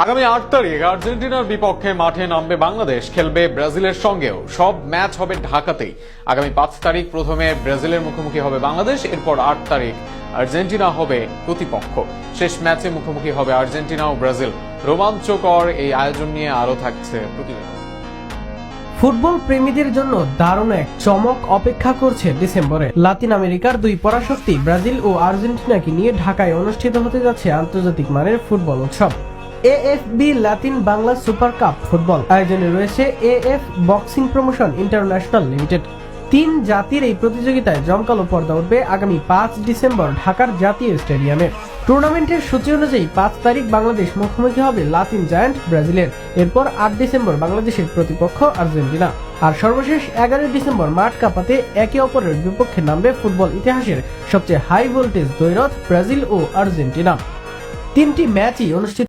আগামী ৮ তারিখ আর্জেন্টিনার বিপক্ষে মাঠে নামবে বাংলাদেশ, খেলবে ব্রাজিলের সঙ্গেও। সব ম্যাচ হবে ঢাকাতেই। আগামী ৫ তারিখ প্রথমে ব্রাজিলের মুখোমুখি হবে বাংলাদেশ, এরপর ৮ তারিখ আর্জেন্টিনা হবে প্রতিপক্ষ। শেষ ম্যাচে মুখোমুখি হবে আর্জেন্টিনা ও ব্রাজিল। রোমাঞ্চকর এই আয়োজন নিয়ে আরো থাকছে প্রতিবেদন। ফুটবল প্রেমীদের জন্য দারুণ এক চমক অপেক্ষা করছে ডিসেম্বরে। লাতিন আমেরিকার দুই পরাশক্তি ব্রাজিল ও আর্জেন্টিনাকে নিয়ে ঢাকায় অনুষ্ঠিত হতে যাচ্ছে আন্তর্জাতিক মানের ফুটবল উৎসব। AFB Latin Bangla super cup football আয়োজনে রয়েছে AF boxing promotion international limited. ৩ জাতির এই প্রতিযোগিতায় জমকালো পর্দা উঠবে আগামী ৫ ডিসেম্বর ঢাকার জাতীয় স্টেডিয়ামে। টুর্নামেন্টের সূচি অনুযায়ী ৫ তারিখ বাংলাদেশ মুখোমুখি হবে লাতিন জায়ান্ট ব্রাজিলের। এরপর ৮ ডিসেম্বর বাংলাদেশের প্রতিপক্ষ আর্জেন্টিনা। আর সর্বশেষ ১১ ডিসেম্বর মাঠ কাঁপাতে একে অপরের বিপক্ষে নামবে ফুটবল ইতিহাসের সবচেয়ে হাই ভোল্টেজ দ্বৈরথ ব্রাজিল ও আর্জেন্টিনা। ৩টি ম্যাচই অনুষ্ঠিত